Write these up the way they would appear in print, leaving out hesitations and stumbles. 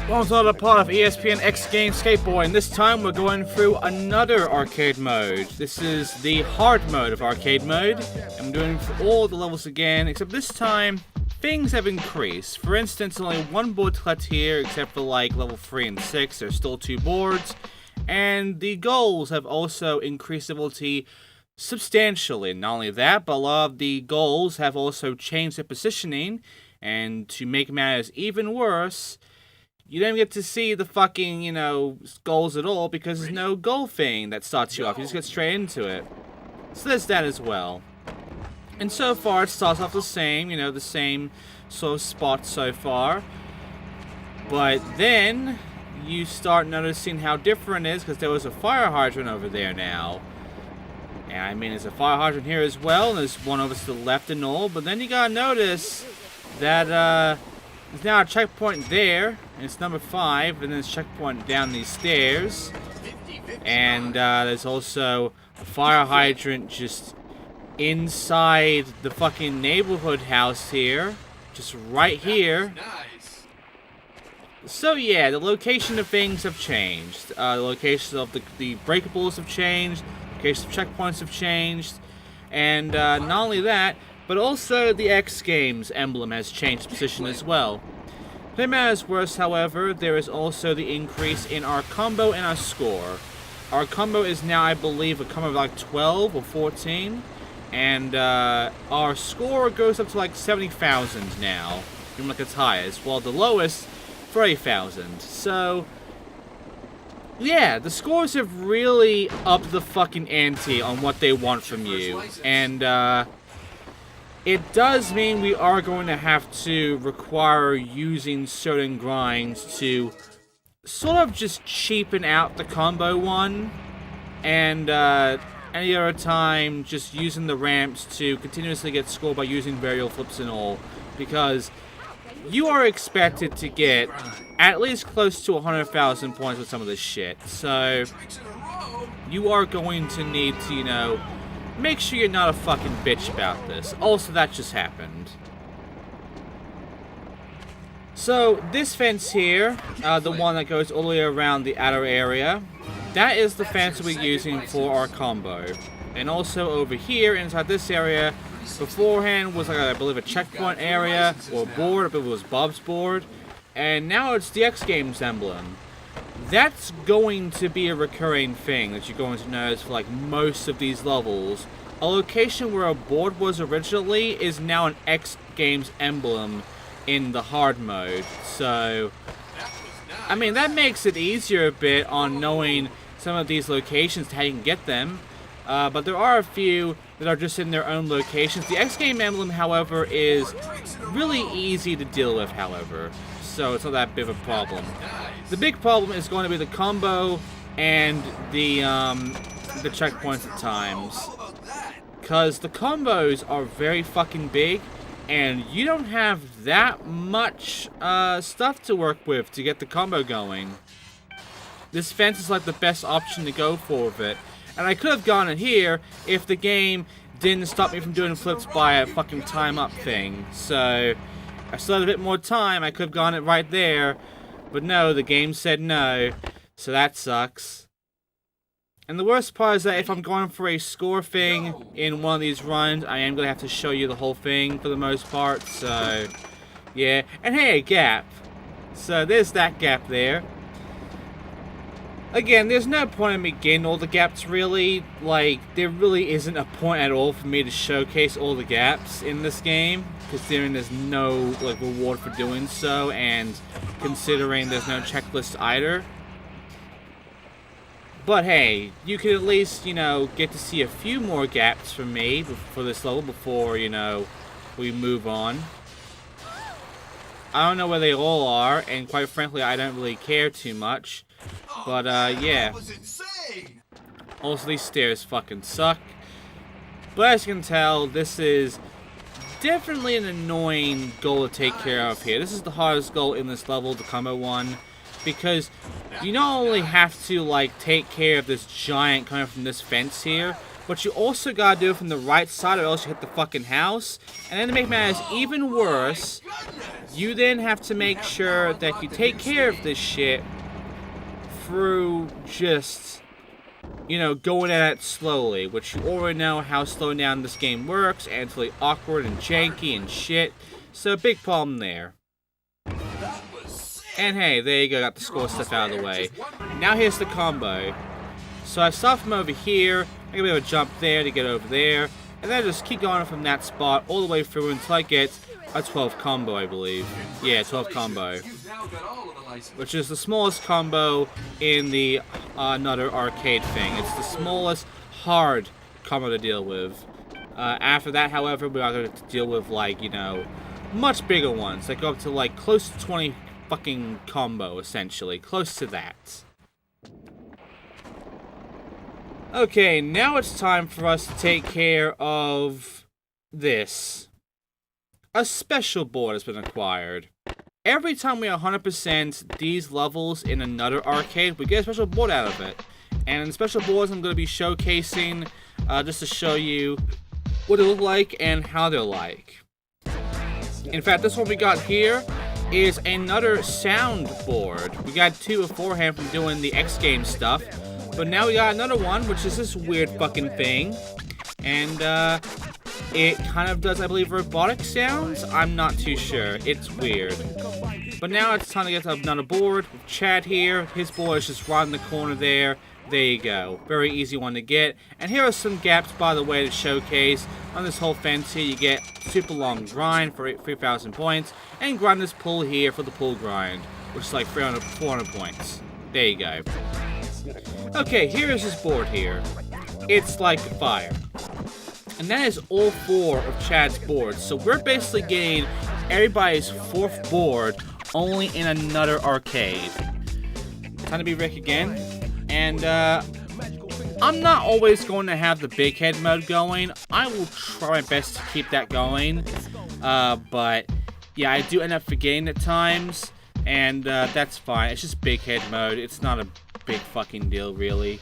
Well, it's another part of ESPN X Games Skateboard, and this time we're going through another arcade mode. This is the hard mode of arcade mode. I'm doing for all the levels again, except this time things have increased. For instance, only one board to collect here, except for like level 3 and 6, there's still 2 boards. And the goals have also increased difficulty substantially. Not only that, but a lot of the goals have also changed their positioning. And to make matters even worse, you don't get to see the fucking, goals at all because there's no goal thing that starts you off. You just get straight into it. So there's that as well. And so far, it starts off the same, the same sort of spot so far. But then you start noticing how different it is because there was a fire hydrant over there now. And I mean, there's a fire hydrant here as well. And there's one over to the left and all. But then you gotta notice that there's now a checkpoint there. And it's number 5. And then there's a checkpoint down these stairs. And there's also a fire hydrant just inside the fucking neighborhood house here. Just right here. So yeah, the location of things have changed. The locations of the breakables have changed. Locations of checkpoints have changed. And not only that, but also the X Games emblem has changed position as well. To make matters worse, however, there is also the increase in our combo and our score. Our combo is now, I believe, a combo of like 12 or 14. And our score goes up to like 70,000 now. Even like its highest. While the lowest, 30,000. So, yeah, the scores have really upped the fucking ante on what they want from you. And it does mean we are going to have to require using certain grinds to sort of just cheapen out the combo one. And any other time, just using the ramps to continuously get scored by using varial flips and all. Because you are expected to get at least close to 100,000 points with some of this shit. So, you are going to need to, make sure you're not a fucking bitch about this. Also, that just happened. So, this fence here, the one that goes all the way around the outer area, that is the fence we're using for our combo. And also over here, inside this area, beforehand was like, I believe, a checkpoint area, or board, I believe it was Bob's board. And now it's the X Games emblem. That's going to be a recurring thing that you're going to notice for like most of these levels. A location where a board was originally is now an X Games emblem in the hard mode. So, I mean, that makes it easier a bit on knowing some of these locations, how you can get them. But there are a few that are just in their own locations. The X Game emblem, however, is really easy to deal with, however. So it's not that big of a problem. The big problem is going to be the combo and the checkpoints at times. Because the combos are very fucking big, and you don't have that much stuff to work with to get the combo going. This fence is like the best option to go for with it. And I could have gone in here if the game didn't stop me from doing flips by a fucking time up thing. So, I still had a bit more time, I could have gone it right there. But no, the game said no. So that sucks. And the worst part is that if I'm going for a score thing in one of these runs, I am going to have to show you the whole thing for the most part. So, yeah. And hey, a gap. So there's that gap there. Again, there's no point in me getting all the gaps, really. Like, there really isn't a point at all for me to showcase all the gaps in this game, considering there's no, like, reward for doing so, and considering there's no checklist either. But hey, you could at least, get to see a few more gaps from me for this level before, we move on. I don't know where they all are, and quite frankly, I don't really care too much. But, yeah. Also, these stairs fucking suck. But as you can tell, this is definitely an annoying goal to take care of here. This is the hardest goal in this level, the combo one. Because you not only have to, like, take care of this giant coming from this fence here, But you also gotta do it from the right side or else you hit the fucking house. And then to make matters even worse, you then have to make sure that you take care of this shit through just, you know, going at it slowly. Which you already know how slowing down this game works. And it's really awkward and janky and shit. So big problem there. And hey, there you go, got the score stuff out of the way. Now here's the combo. So I start from over here, I get a bit of a jump there to get over there, and then I just keep going from that spot all the way through until I get a 12 combo, I believe. Yeah, 12 combo. Which is the smallest combo in the another arcade thing. It's the smallest hard combo to deal with. After that, however, we are going to deal with, like, you know, much bigger ones that go up to, like, close to 20 fucking combo, essentially. Close to that. Okay, now it's time for us to take care of this. A special board has been acquired. Every time we 100% these levels in another arcade, we get a special board out of it. And in the special boards I'm going to be showcasing just to show you what they look like and how they're like. In fact, this one we got here is another sound board. We got two beforehand from doing the X Games stuff. But now we got another one, which is this weird fucking thing. And, it kind of does, I believe, robotic sounds? I'm not too sure. It's weird. But now it's time to get another board with Chad here. His board is just right in the corner there. There you go. Very easy one to get. And here are some gaps, by the way, to showcase. On this whole fence here, you get super long grind for 3,000 points. And grind this pull here for the pull grind, which is like 400 points. There you go. Okay, here is this board here. It's like fire. And that is all four of Chad's boards. So we're basically getting everybody's fourth board only in another arcade. Time to be Rick again. And I'm not always going to have the big head mode going. I will try my best to keep that going. But yeah, I do end up forgetting at times. And that's fine. It's just big head mode. It's not a big fucking deal, really.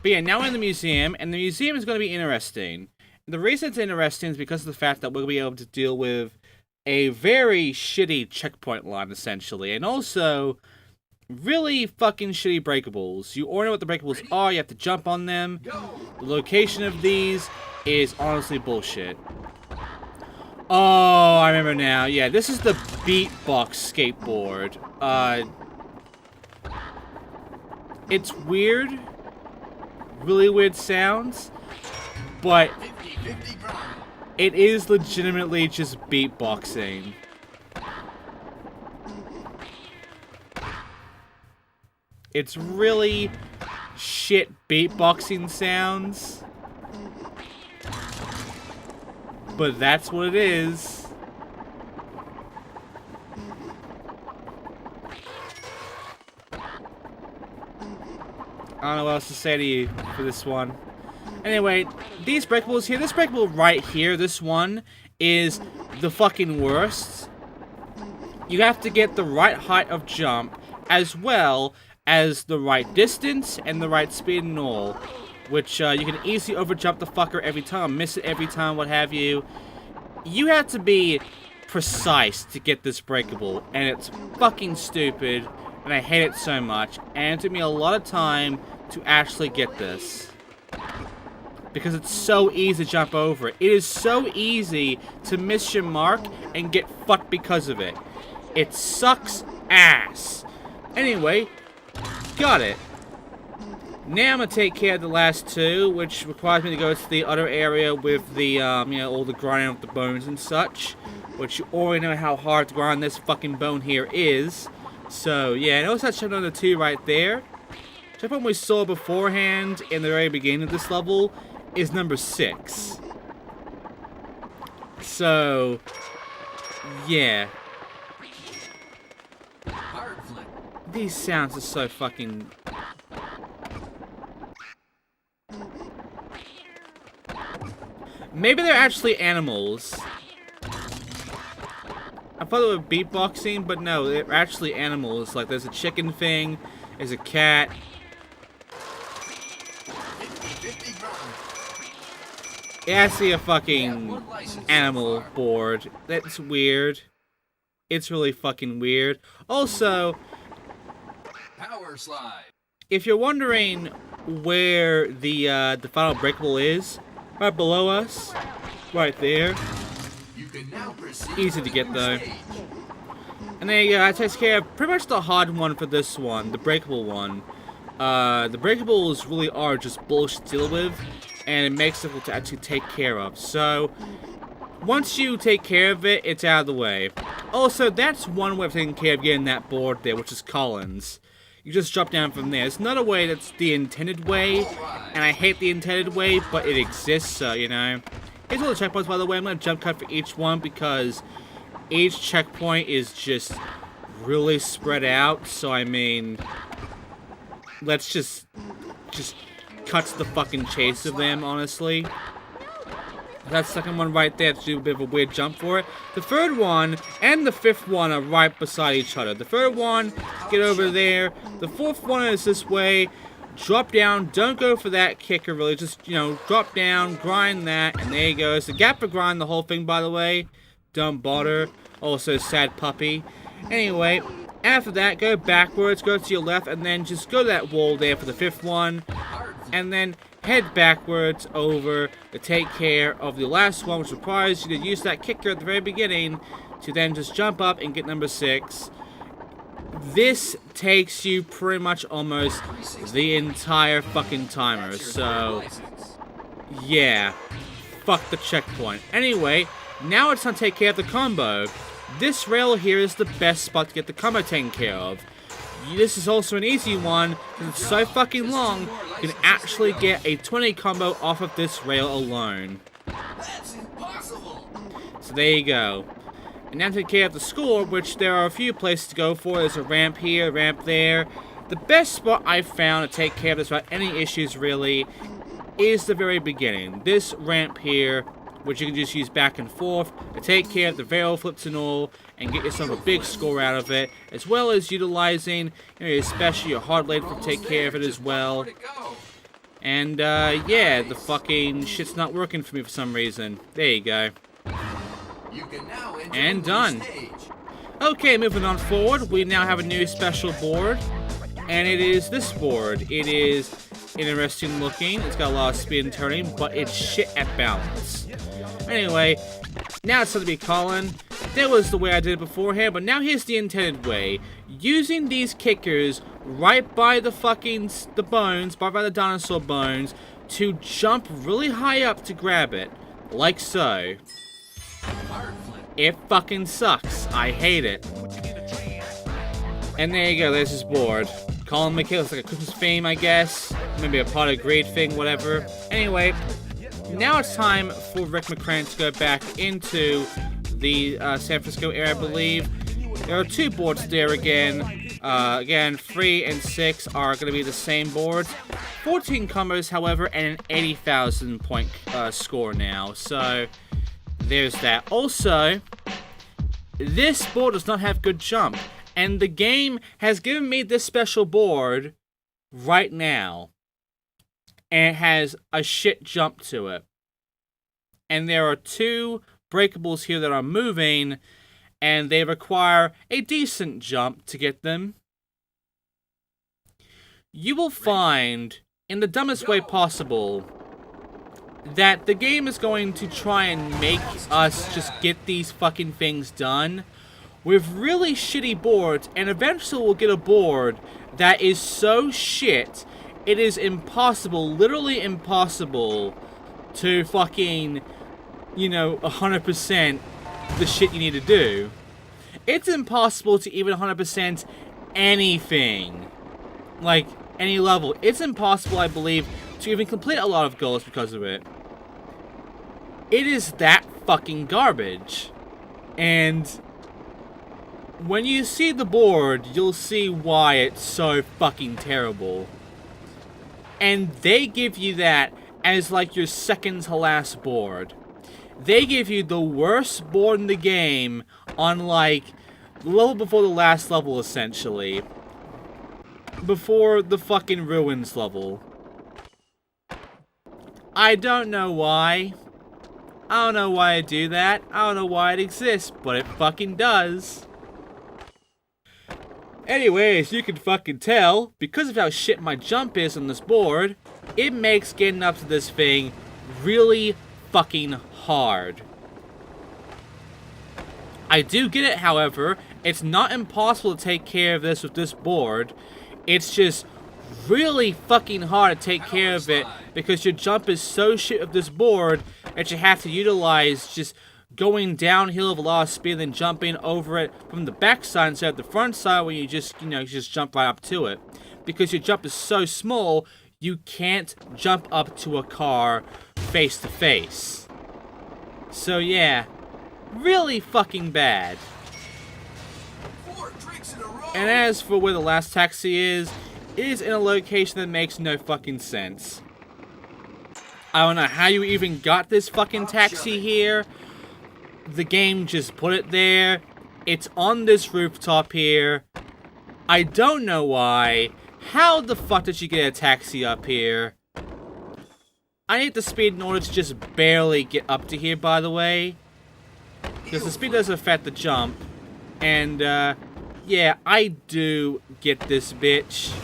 But yeah, now we're in the museum, and the museum is going to be interesting. The reason it's interesting is because of the fact that we're going to be able to deal with a very shitty checkpoint line, essentially, and also really fucking shitty breakables. You already know what the breakables are, you have to jump on them. The location of these is honestly bullshit. Oh, I remember now. Yeah, this is the Beatbox Skateboard. It's weird. Really weird sounds. But it is legitimately just beatboxing. It's really shit beatboxing sounds. But that's what it is. I don't know what else to say to you for this one. Anyway, these breakables here, this breakable right here, this one, is the fucking worst. You have to get the right height of jump, as well as the right distance and the right speed and all. Which, you can easily overjump the fucker every time, miss it every time, what have you. You have to be precise to get this breakable, and it's fucking stupid, and I hate it so much, and it took me a lot of time to actually get this. Because it's so easy to jump over it. It is so easy to miss your mark and get fucked because of it. It sucks ass. Anyway, got it. Now I'm gonna take care of the last two, which requires me to go to the other area with the, you know, all the grinding of the bones and such. Which you already know how hard to grind this fucking bone here is. So, yeah, notice that checkpoint number 2 right there. Checkpoint we saw beforehand in the very beginning of this level is number 6. So, yeah. These sounds are so fucking... Maybe they're actually animals. I thought they were beatboxing, but no, they're actually animals. Like, there's a chicken thing, there's a cat. It's actually a fucking animal board. That's weird. It's really fucking weird. Also, Power slide. if you're wondering where the final breakable is, right below us, right there. You can now Easy to get though. And there you go, that takes care of pretty much the hard one for this one, the breakable one. The breakables really are just bullshit to deal with, and it makes it difficult to actually take care of. So, once you take care of it, it's out of the way. Also, that's one way of taking care of getting that board there, which is Collins. You just drop down from there. It's another way that's the intended way, and I hate the intended way, but it exists, so, you know. Here's all the checkpoints, by the way. I'm going to jump cut for each one because each checkpoint is just really spread out. So, I mean, let's just cut to the fucking chase of them, honestly. That second one right there to do a bit of a weird jump for it. The third one and the fifth one are right beside each other. The third one, get over there. The fourth one is this way. Drop down. Don't go for that kicker, really. Just, you know, drop down, grind that, and there you go. It's the gap for grind the whole thing, by the way. Don't bother. Also, sad puppy. Anyway, after that, go backwards, go to your left, and then just go to that wall there for the fifth one. And then head backwards over to take care of the last one, which requires you to use that kicker at the very beginning to then just jump up and get number 6. This takes you pretty much almost the entire fucking timer, so yeah, fuck the checkpoint. Anyway, now it's time to take care of the combo. This rail here is the best spot to get the combo taken care of. This is also an easy one, because it's so fucking long, you can actually get a 20 combo off of this rail alone. That's impossible. So there you go. And now to take care of the score, which there are a few places to go for. There's a ramp here, a ramp there. The best spot I've found to take care of this without any issues really is the very beginning. This ramp here, which you can just use back and forth to take care of the varial flips and all, and get yourself a big score out of it, as well as utilizing, you know, especially your hard blade to take care of it as well. And yeah, the fucking shit's not working for me for some reason. There you go. And done. Okay, moving on forward, we now have a new special board, and it is this board. It is interesting looking, it's got a lot of speed and turning, but it's shit at balance. Anyway, now it's time to be calling. That was the way I did it beforehand, but now here's the intended way. Using these kickers right by the fucking bones, by the dinosaur bones, to jump really high up to grab it, like so. It fucking sucks. I hate it. And there you go, there's his board. Colin McHale, it's like a Christmas theme, I guess. Maybe a pot of greed thing, whatever. Anyway, now it's time for Rick McCrane to go back into the San Francisco area, I believe. There are 2 boards there again. Again, 3 and 6 are going to be the same boards. 14 combos, however, and an 80,000 point score now. So, there's that. Also, this board does not have good jump. And the game has given me this special board right now. And it has a shit jump to it. And there are 2 breakables here that are moving, and they require a decent jump to get them. You will find, in the dumbest way possible, that the game is going to try and make us just get these fucking things done with really shitty boards, and eventually we'll get a board that is so shit, it is impossible, literally impossible, to fucking, you know, 100% the shit you need to do. It's impossible to even 100% anything. Like, any level. It's impossible, I believe, to even complete a lot of goals because of it. It is that fucking garbage. And when you see the board, you'll see why it's so fucking terrible. And they give you that as like your second to last board. They give you the worst board in the game on like the level before the last level, essentially. Before the fucking ruins level. I don't know why. I don't know why I do that. I don't know why it exists, but it fucking does. Anyways, you can fucking tell, because of how shit my jump is on this board, it makes getting up to this thing really fucking hard. I do get it, however. It's not impossible to take care of this with this board. It's just really fucking hard to take care of it because your jump is so shit of this board that you have to utilize just going downhill with a lot of speed and then jumping over it from the back side instead of the front side where you just, just jump right up to it. Because your jump is so small, you can't jump up to a car face to face. So yeah, really fucking bad. 4 drinks in a row. And as for where the last taxi is, it is in a location that makes no fucking sense. I don't know how you even got this fucking taxi here. The game just put it there. It's on this rooftop here. I don't know why. How the fuck did you get a taxi up here? I need the speed in order to just barely get up to here, by the way. Because the speed does affect the jump. And, yeah, I do get this bitch.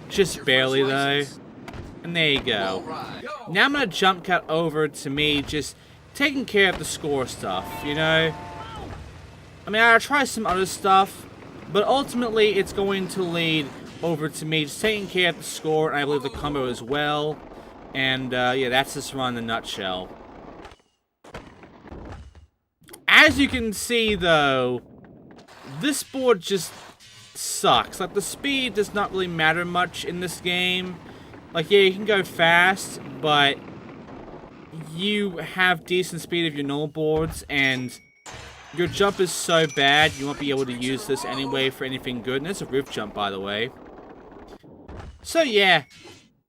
Just barely, though. And there you go. Now I'm gonna jump cut over to me just taking care of the score stuff, you know? I mean, I'll try some other stuff, but ultimately it's going to lead over to me just taking care of the score, and I believe the combo as well. And, yeah, that's this run in a nutshell. As you can see, though, this board just sucks. Like, the speed does not really matter much in this game. Like, yeah, you can go fast, but you have decent speed of your normal boards, and your jump is so bad, you won't be able to use this anyway for anything good. And it's a roof jump, by the way. So, yeah,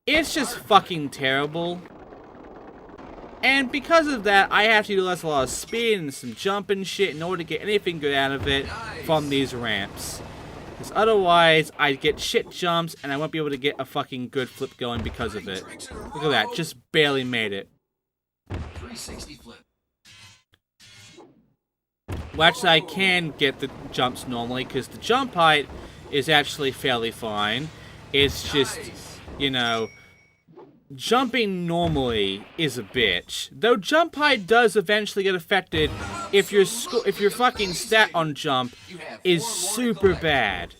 it's just fucking terrible. And because of that, I have to utilize a lot of speed and some jump and shit in order to get anything good out of it from these ramps. Because otherwise, I get shit jumps and I won't be able to get a fucking good flip going because of it. Look at that, just barely made it. 360 flip. Well, actually, I can get the jumps normally because the jump height is actually fairly fine. It's just, you know, jumping normally is a bitch. Though jump height does eventually get affected if your fucking stat on jump is super bad.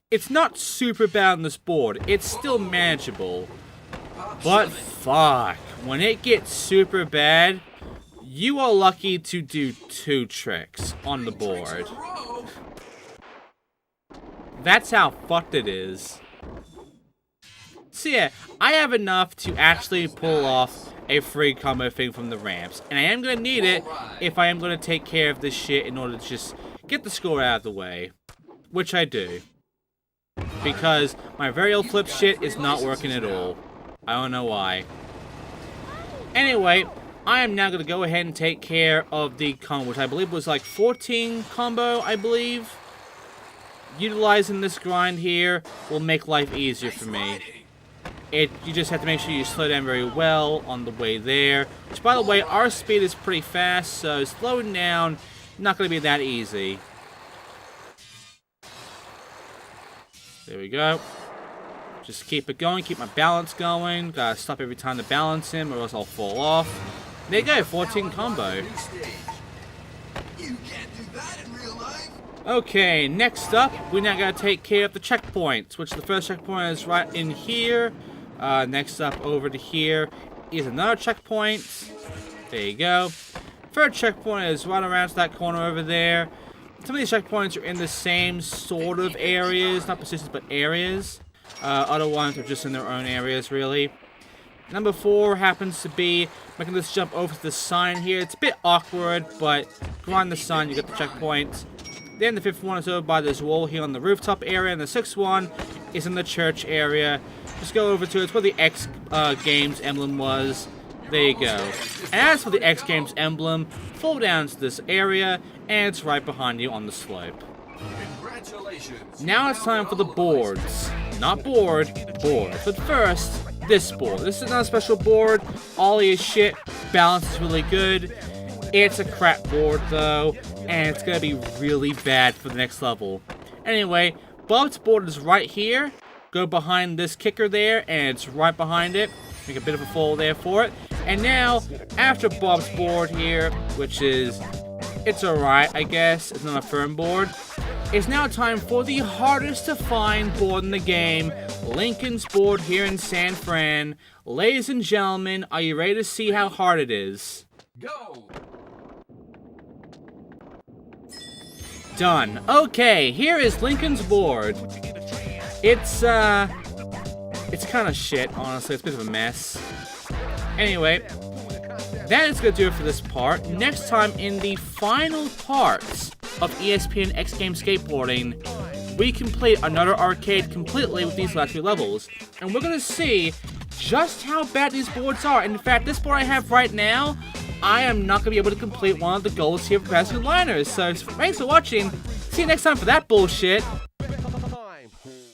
It's not super bad on this board. It's still manageable. But fuck, when it gets super bad, you are lucky to do 2 tricks on the board. That's how fucked it is. So yeah, I have enough to actually pull off a free combo thing from the ramps. And I am going to need it if I am going to take care of this shit in order to just get the score out of the way. Which I do. Because my varial flip shit is not working at all. I don't know why. Anyway, I am now going to go ahead and take care of the combo, which I believe was like 14 combo, I believe. Utilizing this grind here will make life easier for me. You just have to make sure you slow down very well on the way there. Which, by the way, our speed is pretty fast, so slowing down not going to be that easy. There we go. Just keep it going, keep my balance going. Gotta stop every time to balance him or else I'll fall off. There you go, 14 combo. You can't do that in real life. Okay, next up, we now gotta take care of the checkpoints, which the first checkpoint is right in here. Next up, over to here is another checkpoint. There you go. Third checkpoint is right around to that corner over there. Some of these checkpoints are in the same sort of areas, not positions, but areas. Other ones are just in their own areas, really. Number 4 happens to be making this jump over to the sign here. It's a bit awkward, but grind the sign, you get the checkpoint. Then the 5th one is over by this wall here on the rooftop area, and the 6th one is in the church area. Just go over to it. It's where the X Games emblem was. There you go. And as for the X Games emblem, fall down to this area, and it's right behind you on the slope. Congratulations. Now it's time for the boards. Not board, board. But first, this board. This is not a special board. Ollie is shit. Balance is really good. It's a crap board though, and it's gonna be really bad for the next level. Anyway, Bob's board is right here. Go behind this kicker there, and it's right behind it. Make a bit of a fall there for it. And now, after Bob's board here, which is, it's alright, I guess. It's not a firm board. It's now time for the hardest to find board in the game, Lincoln's board here in San Fran. Ladies and gentlemen, are you ready to see how hard it is? Go! Done. Okay, here is Lincoln's board. It's kind of shit, honestly. It's a bit of a mess. Anyway, that is going to do it for this part. Next time, in the final parts of ESPN X Games Skateboarding, we complete another arcade completely with these last few levels. And we're going to see just how bad these boards are. And in fact, this board I have right now, I am not going to be able to complete one of the goals here for Passing Liners. So thanks for watching. See you next time for that bullshit.